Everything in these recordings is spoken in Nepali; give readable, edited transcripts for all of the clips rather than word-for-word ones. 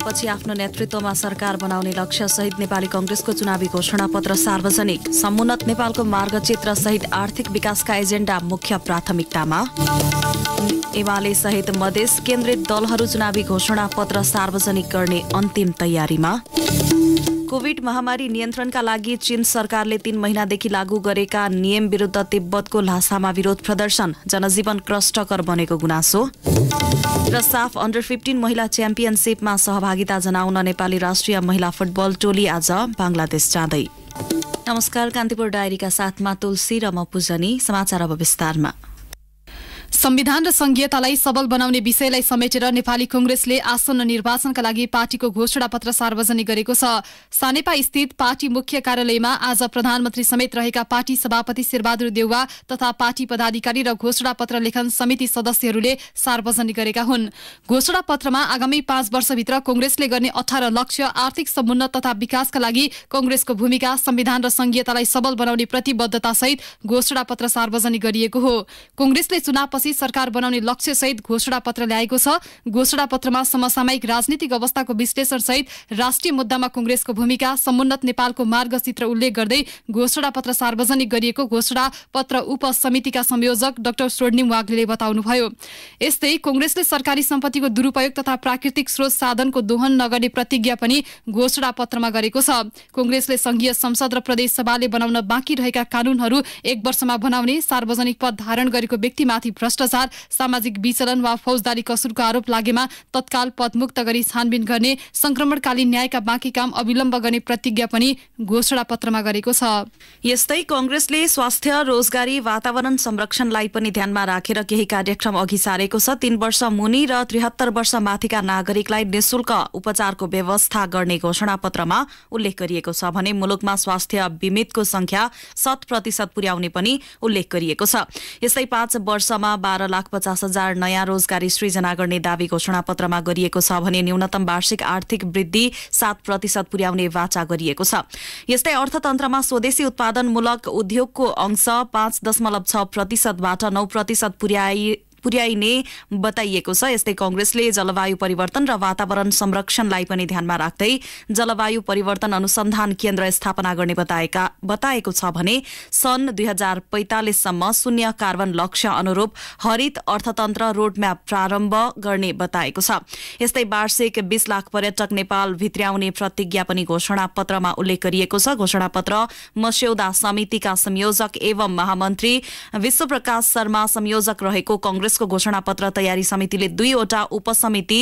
निर्वाचनपछि आफ्नो नेतृत्वमा सरकार बनाउने लक्ष्य सहित नेपाली कांग्रेसको चुनावी घोषणापत्र सार्वजनिक। समुन्नत नेपालको मार्गचित्र सहित आर्थिक विकासका एजेन्डा मुख्य प्राथमिकतामा। एमाले सहित मधेस केन्द्रित दलहरू चुनावी घोषणापत्र सार्वजनिक गर्ने अन्तिम तयारीमा। कोभिड महामारी नियन्त्रणका लागि चीन सरकारले 3 महिनादेखि लागू गरेका नियम विरुद्ध तिब्बतको ल्हासामा विरोध प्रदर्शन। जनजीवन कष्टकर बनेको गुनासो। र साफ अन्डर 15 महिला च्याम्पियनसिपमा सहभागिता जनाउन नेपाली राष्ट्रिय महिला फुटबल टोली आज बंगलादेश जाँदै। नमस्कार, कान्तिपुर डायरीका साथमा तुलसी र म पूजनी। समाचार अब विस्तारमा। संविधान र संघीयतालाई सबल बनाउने विषयलाई समेटेर नेपाली कांग्रेसले आसन्न निर्वाचनका लागि पार्टीको घोषणापत्र सार्वजनिक गरेको छ। सानेपा स्थित पार्टी मुख्य कार्यालयमा आज प्रधानमन्त्री समेत रहेका पार्टी सभापति शेरबहादुर देउवा तथा पार्टी पदाधिकारी र घोषणापत्र लेखन समिति सदस्यहरूले सार्वजनिक गरेका हुन्। घोषणापत्रमा आगामी 5 वर्षभित्र कांग्रेसले गर्ने 18 लक्ष्य, आर्थिक समुन्नत तथा विकासका लागि कांग्रेसको भूमिका, संविधान र संघीयतालाई सबल बनाउने प्रतिबद्धता सहित घोषणापत्र सार्वजनिक गरिएको हो। कांग्रेसले चुनावपछि सरकार बनाउने लक्ष्य सहित घोषणापत्र ल्याएको छ। घोषणापत्रमा समसामयिक राजनीतिक अवस्थाको विश्लेषण सहित राष्ट्रिय मुद्दामा कांग्रेसको भूमिका, समुन्नत नेपालको मार्गचित्र उल्लेख गर्दै घोषणापत्र सार्वजनिक गरिएको घोषणापत्र उपसमितिका संयोजक डाक्टर स्वर्णिम वाग्लेले बताउनुभयो। यस्तै कांग्रेसले सरकारी सम्पत्तिको दुरूपयोग तथा प्राकृतिक स्रोत साधनको दोहन नगर्ने प्रतिज्ञा पनि घोषणापत्रमा गरेको छ। कांग्रेसले संघीय संसद र प्रदेश सभाले बनाउन बाँकी रहेका कानूनहरू 1 वर्षमा बनाउने, सार्वजनिक पद धारण गरेको व्यक्तिमाथि भ्रष्टाचार, सामाजिक विचलन वा फौजदारी कसुरको आरोप लागेमा तत्काल पदमुक्त गरी छानबिन गर्ने, संक्रमणकालीन न्यायका बाँकी काम अविलम्ब गर्ने प्रतिज्ञा पनि घोषणापत्रमा गरेको छ। यस्तै कांग्रेसले स्वास्थ्य, रोजगारी, वातावरण संरक्षणलाई पनि ध्यानमा राखेर केही कार्यक्रम अघि सारेको छ। 3 वर्ष मुनि र 73 वर्ष माथिका नागरिकलाई निशुल्क उपचारको व्यवस्था गर्ने घोषणापत्रमा उल्लेख गरिएको छ भने मुलुकमा स्वास्थ्य बिमितको संख्या 100% पुर्याउने पनि उल्लेख गरिएको छ। यस्तै 5 वर्षमा 12,50,000 नयाँ रोजगारी सृजना गर्ने दावी घोषणापत्रमा गरिएको छ भने न्यूनतम वार्षिक आर्थिक वृद्धि 7% पुर्याउने वाचा गरिएको छ। यस्तै अर्थतन्त्रमा स्वदेशी उत्पादनमूलक उद्योगको अंश 5.6% बाट 9% पुर्याइने बताइएको छ। यस्तै कांग्रेसले जलवायु परिवर्तन र वातावरण संरक्षणलाई पनि ध्यानमा राख्दै जलवायु परिवर्तन अनुसन्धान केन्द्र स्थापना गर्ने बताएको छ भने सन् 2045 सम्म शून्य कार्बन लक्ष्य अनुरूप हरित अर्थतन्त्र रोडम्याप प्रारम्भ गर्ने बताएको छ। यस्तै वार्षिक 20 लाख पर्यटक नेपाल भित्र्याउने प्रतिज्ञा पनि घोषणापत्रमा उल्लेख गरिएको छ। घोषणापत्र मस्यौदा समितिका संयोजक एवं महामन्त्री विश्वप्रकाश शर्मा संयोजक रहेको कांग्रेसको घोषणापत्र तयारी समितिले 2 वटा उपसमिति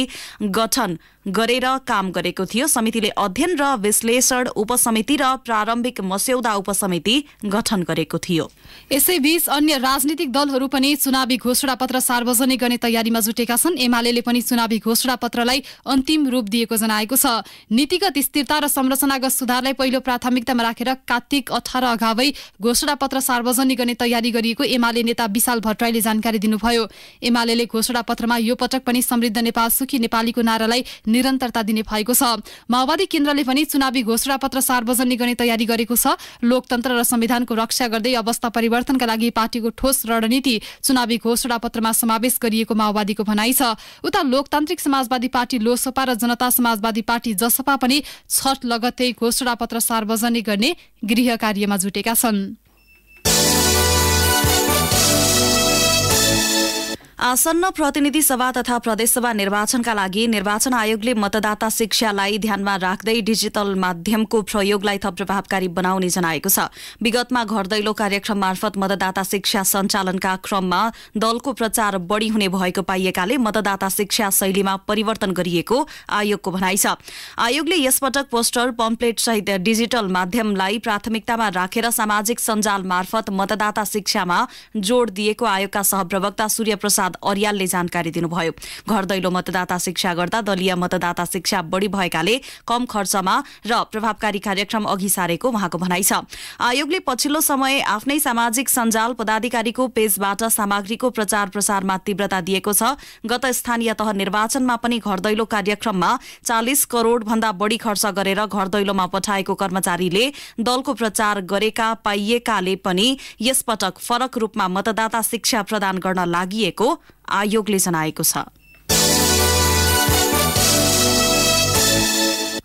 गठन गरेर काम गरेको थियो। समितिले अध्ययन र विश्लेषण उपसमिति र प्रारम्भिक मस्यौदा उपसमिति गठन गरेको थियो। यसैबीच अन्य राजनीतिक दलहरू पनि चुनावी घोषणापत्र सार्वजनिक गर्ने तयारीमा जुटेका छन्। एमाले पनि चुनावी घोषणापत्रलाई अन्तिम रूप दिएको जनाएको छ। नीतिगत स्थिरता र संरचनागत सुधारलाई पहिलो प्राथमिकतामा राखेर कार्तिक 18 अगावै घोषणापत्र सार्वजनिक गर्ने तयारी गरिएको एमाले नेता विशाल भट्टराईले जानकारी दिनुभयो। एमाले घोषणापत्रमा यो पटक पनि समृद्ध नेपाल सुखी नेपालीको नारालाई निरन्तरता दिने भएको छ। माओवादी केन्द्रले पनि चुनावी घोषणापत्र सार्वजनिक गर्ने तयारी गरेको छ। लोकतन्त्र र संविधानको रक्षा गर्दै अवस्था परिवर्तनका लागि पार्टीको ठोस रणनीति चुनावी घोषणापत्रमा समावेश गरिएको माओवादीको भनाइ छ। उता लोकतान्त्रिक समाजवादी पार्टी लोसपा र जनता समाजवादी पार्टी जसपा पनि छठ लगत्तै घोषणापत्र सार्वजनिक गर्ने गृह कार्यमा जुटेका छन्। आसन्न प्रतिनिधि सभा तथा प्रदेशसभा निर्वाचनका लागि निर्वाचन आयोगले मतदाता शिक्षालाई ध्यानमा राख्दै डिजिटल माध्यमको प्रयोगलाई थप प्रभावकारी बनाउने जनाएको छ। विगतमा घर दैलो कार्यक्रम मार्फत मतदाता शिक्षा सञ्चालनका क्रममा दलको प्रचार बढ़ी हुने भएको पाइएकाले मतदाता शिक्षा शैलीमा परिवर्तन गरिएको आयोगको भनाइ छ। आयोगले यसपटक पोस्टर, पम्पलेट सहित डिजिटल माध्यमलाई प्राथमिकतामा राखेर सामाजिक सञ्जाल मार्फत मतदाता शिक्षामा जोड़ दिएको आयोगका सहप्रवक्ता सूर्य प्रसाद अर्यालले जानकारी दिनुभयो। घर दैलो मतदाता शिक्षा गर्दा दलीय मतदाता शिक्षा बढ़ी भएकाले कम खर्चमा र प्रभावकारी कार्यक्रम अघि सारेको उहाँको भनाइ छ। आयोगले पछिल्लो समय आफ्नै सामाजिक सञ्जाल पदाधिकारीको पेजबाट सामग्रीको प्रचार प्रसारमा तीव्रता दिएको छ। गत स्थानीय तह निर्वाचनमा पनि घर दैलो कार्यक्रममा 40 करोड़ भन्दा बढ़ी खर्च गरेर घर दैलोमा पठाएको कर्मचारीले दलको प्रचार गरेका पाइएकाले पनि यसपटक फरक रूपमा मतदाता शिक्षा प्रदान गर्न लागि आयोगले जनाएको छ।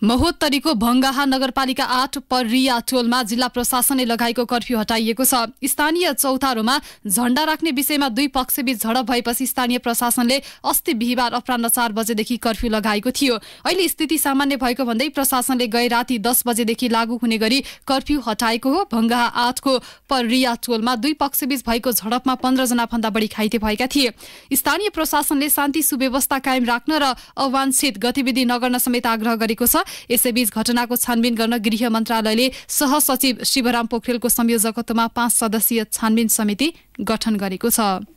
महोत्तरीको भङ्गाहा नगरपालिका 8 पर्रिया टोलमा जिल्ला प्रशासनले लगाएको कर्फ्यू हटाइएको छ। स्थानीय चौतारोमा झण्डा राख्ने विषयमा दुई पक्षबीच झडप भएपछि स्थानीय प्रशासनले अस्ति बिहिबार अपराह्न 4 बजेदेखि कर्फ्यू लगाएको थियो। अहिले स्थिति सामान्य भएको भन्दै प्रशासनले गए राति 10 बजेदेखि लागू हुने गरी कर्फ्यू हटाएको हो। भङ्गाहा 8 को पर्रिया टोलमा दुई पक्षबीच भएको झडपमा 15 जना भन्दा बढी घाइते भएका थिए। स्थानीय प्रशासनले शान्ति सुव्यवस्था कायम राख्न र अवांछित गतिविधि नगर्न समेत आग्रह गरेको छ। यसैबीच घटनाको छानबिन गर्न गृह मन्त्रालयले सहसचिव शिवराम पोखरेलको संयोजकत्वमा 5 सदस्यीय छानबिन समिति गठन गरेको छ।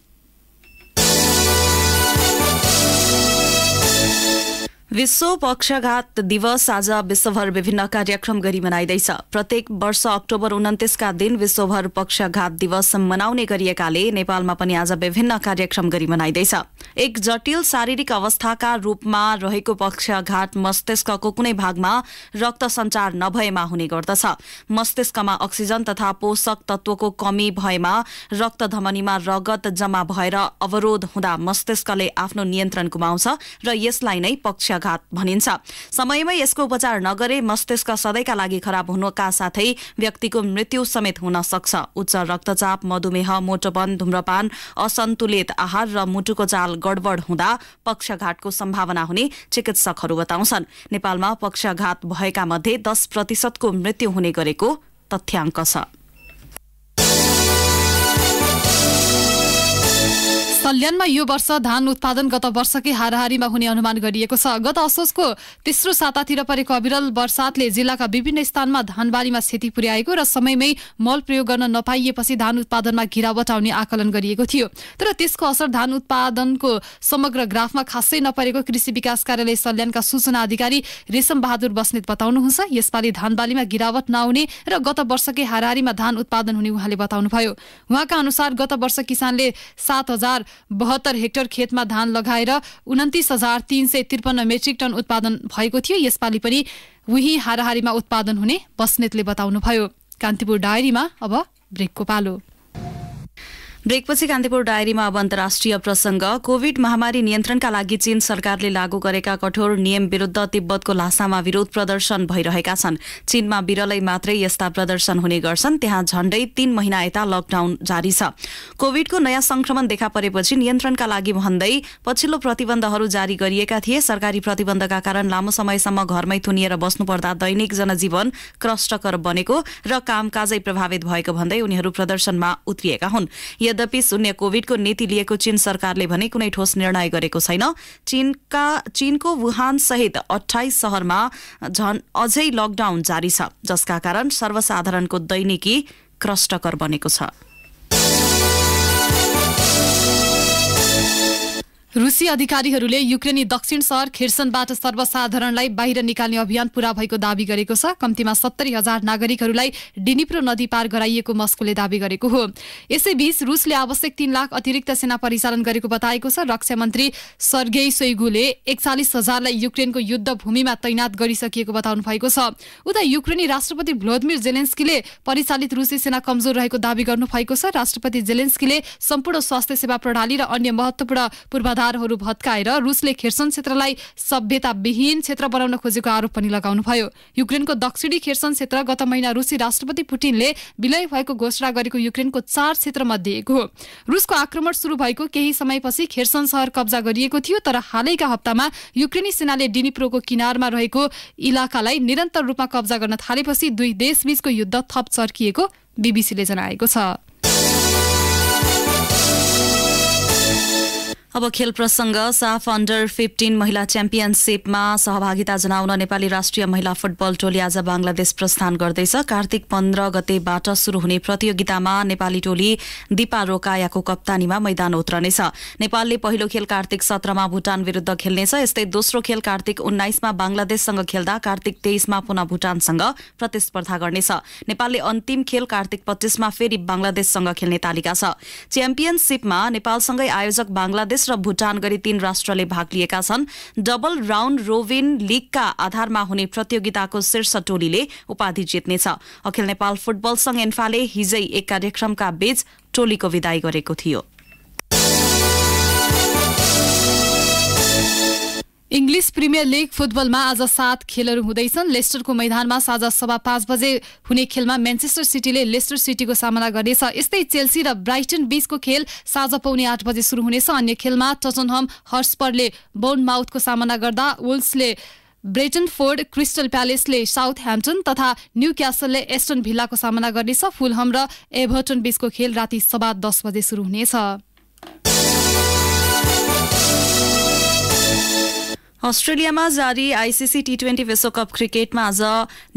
विश्व पक्षघात दिवस आज विश्वभर विभिन्न कार्यक्रम गरी मनाइँदैछ। प्रत्येक वर्ष अक्टोबर 29 का दिन विश्वभर पक्षघात दिवस मनाउने गरिएकाले नेपालमा पनि आज विभिन्न कार्यक्रम गरी मनाइँदैछ। एक जटिल शारीरिक अवस्थाका रूपमा रहेको पक्षघात मस्तिष्कको कुनै भागमा रक्त सञ्चार नभएमा हुने गर्दछ। मस्तिष्कमा अक्सिजन तथा पोषक तत्वको कमी भएमा रक्त धमनीमा रगत जम्मा भएर अवरोध हुँदा मस्तिष्कले आफ्नो नियन्त्रण गुमाउँछ र यसलाई नै पक्षघात भनिन्छ। समयमै यसको उपचार नगरे मस्तिष्क सधैँका लागि खराब हुनुका साथै व्यक्तिको मृत्यु समेत हुन सक्छ। उच्च रक्तचाप, मधुमेह, मोटोपन, धूम्रपान, असन्तुलित आहार र मुटुको चाल गडबड हुँदा पक्षघातको सम्भावना हुने चिकित्सकहरू बताउँछन्। नेपालमा पक्षघात भएका मध्ये 10% को मृत्यु हुने गरेको तथ्याङ्क छ। सल्यानमा यो वर्ष धान उत्पादन गत वर्षकै हाराहारीमा हुने अनुमान गरिएको छ। गत असोजको तेस्रो सातातिर परेको अविरल वर्षातले जिल्लाका विभिन्न स्थानमा धानबारीमा क्षति पुर्याएको र समयमै मल प्रयोग गर्न नपाइएपछि धान उत्पादनमा गिरावट आउने आकलन गरिएको थियो। तर त्यसको असर धान उत्पादनको समग्र ग्राफमा खासै नपरेको कृषि विकास कार्यालय सल्यानका सूचना अधिकारी रेशम बहादुर बस्नेत बताउनुहुन्छ। यसपालि धानबालीमा गिरावट नआउने र गत वर्षकै हाराहारीमा धान उत्पादन हुने उहाँले बताउनुभयो। उहाँका अनुसार गत वर्ष किसानले 7,072 हेक्टर खेतमा धान लगाएर 29,353 मेट्रिक टन उत्पादन भएको थियो। यसपालि पनि उही हाराहारीमा उत्पादन हुने बस्नेतले बताउनुभयो। कान्तिपुर डायरीमा अब ब्रेकको पालो। ब्रेकपछि कान्तिपुर डायरीमा अब अन्तर्राष्ट्रिय प्रसंग। कोविड महामारी नियन्त्रणका लागि चीन सरकारले लागू गरेका कठोर नियम विरुद्ध तिब्बतको ल्हासामा विरोध प्रदर्शन भइरहेका छन्। चीनमा विरलै मात्रै यस्ता प्रदर्शन हुने गर्छन्। त्यहाँ झण्डै 3 महिना यता लकडाउन जारी छ। कोविडको नयाँ संक्रमण देखा परेपछि नियन्त्रणका लागि भन्दै पछिल्लो प्रतिबन्धहरू जारी गरिएका थिए। सरकारी प्रतिबन्धका कारण लामो समयसम्म घरमै थुनिएर बस्नुपर्दा दैनिक जनजीवन कष्टकर बनेको र कामकाजै प्रभावित भएको भन्दै उनीहरू प्रदर्शनमा उत्रिएका हुन्। यद्यपि शून्य कोविडको नीति लिएको चीन सरकारले भने कुनै ठोस निर्णय गरेको छैन। चीनको वुहान सहित 28 शहरमा अझै लकडाउन जारी छ, जसका कारण सर्वसाधारणको दैनिकी कष्टकर बनेको छ। रुसी अधिकारीहरूले युक्रेनी दक्षिण सहर खेर्सनबाट सर्वसाधारणलाई बाहिर निकाल्ने अभियान पूरा भएको दावी गरेको छ। कम्तीमा 70,000 नागरिकहरूलाई डिनिप्रो नदी पार गराइएको मस्कोले दावी गरेको हो। यसैबीच रुसले आवश्यक 3 लाख अतिरिक्त सेना परिचालन गरेको बताएको छ। रक्षा मन्त्री सर्गेई शोइगुले 41,000लाई युक्रेनको युद्ध भूमिमा तैनात गरिसकिएको बताउनु भएको छ। उता युक्रेनी राष्ट्रपति भ्लोदिमिर जेलेन्स्कीले परिचालित रुसी सेना कमजोर रहेको दावी गर्नु भएको छ। राष्ट्रपति जेलेन्स्कीले सम्पूर्ण स्वास्थ्य सेवा प्रणाली र अन्य महत्त्वपूर्ण पूर्वाधार भत्काएर रुसले खेर्सन क्षेत्रलाई सभ्यताविहीन क्षेत्र बनाउन खोजेको आरोप पनि लगाउनुभयो। युक्रेनको दक्षिणी खेर्सन क्षेत्र गत महिना रुसी राष्ट्रपति पुटिनले विलय भएको घोषणा गरेको युक्रेनको 4 क्षेत्रमध्ये एक हो। रुसको आक्रमण सुरु भएको केही समयपछि खेर्सन सहर कब्जा गरिएको थियो। तर हालैका हप्तामा युक्रेनी सेनाले डिनिप्रोको किनारमा रहेको इलाकालाई निरन्तर रूपमा कब्जा गर्न थालेपछि दुई देशबीचको युद्ध थप चर्किएको बीबीसीले जनाएको छ। अब खेल प्रसंग। साफ अन्डर 15 महिला च्याम्पियनशिपमा सहभागिता जनाउन नेपाली राष्ट्रिय महिला फुटबल टोली आज बांग्लादेश प्रस्थान गर्दैछ। कार्तिक 15 गतेबाट शुरू हुने प्रतियोगितामा नेपाली टोली दिपा रोकायाको कप्तानीमा मैदान उत्रनेछ। नेपालले पहिलो खेल कार्तिक 17 मा भुटान विरुद्ध खेल्नेछ। यस्तै दोस्रो खेल कार्तिक 19 मा बांग्लादेशसँग खेल्दा कार्तिक 23 मा पुनः भुटानसँग प्रतिस्पर्धा गर्नेछ। नेपालले अन्तिम खेल कार्तिक 25 मा फेरि बांग्लादेशसँग खेल्ने तालिका छ। च्याम्पियनशिपमा नेपालसँगै आयोजक बांग्लादेश र भुटान गरी 3 राष्ट्रले भाग लिएका छन्। डबल राउन्ड रोबिन लीगका आधारमा हुने प्रतियोगिताको शीर्ष टोलीले उपाधि जित्नेछ। अखिल नेपाल फुटबल संघ एन्फाले हिजै एक कार्यक्रमका बीच टोलीको विदाई गरेको थियो। इङ्ग्लिस प्रिमियर लिग फुटबलमा आज 7 खेलहरू हुँदैछन्। लेस्टरको मैदानमा साँझ 5:15 बजे हुने खेलमा म्यानचेस्टर सिटीले लेस्टर सिटीको सामना गर्नेछ। यस्तै चेल्सी र ब्राइटन बीचको खेल साँझ 7:45 बजे सुरु हुनेछ। अन्य खेलमा टटनहम हटस्परले बोर्नमाउथको सामना गर्दा वुल्सले ब्रेटनफोर्ड, क्रिस्टल प्यालेसले साउथह्याम्पटन तथा न्यूक्यासलले एस्टन भिल्लाको सामना गर्नेछ। फुलहम र एभर्टन बीचको खेल राति 10:15 बजे सुरु हुनेछ। अस्ट्रेलियामा जारी आईसीसी टी20 विश्वकप क्रिकेटमा आज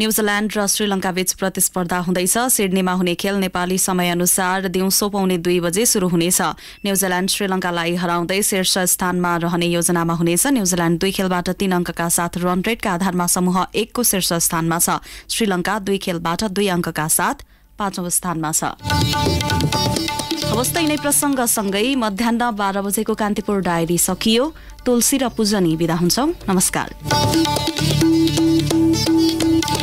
न्यूजील्याण्ड र श्रीलंका बीच प्रतिस्पर्धा हुँदैछ। सिडनीमा हुने खेल नेपाली समयअनुसार दिउँसो 1:15 बजे सुरु हुनेछ। न्यूजील्याण्ड श्रीलंकालाई हराउँदै शीर्ष स्थानमा रहने योजनामा हुनेछ। न्यूजील्याण्ड 2 खेलबाट 3 अङ्कका साथ रन रेटका आधारमा समूह 1 को शीर्ष स्थानमा छ। श्रीलंका 2 खेलबाट 2 अङ्कका साथ 5औं स्थानमा छ। अवस्था यिनै प्रसङ्गसँगै मध्याह्न 12 बजेको कान्तिपुर डायरी सकियो। तुलसी र पूजनी बिदा हुन्छौं। नमस्कार।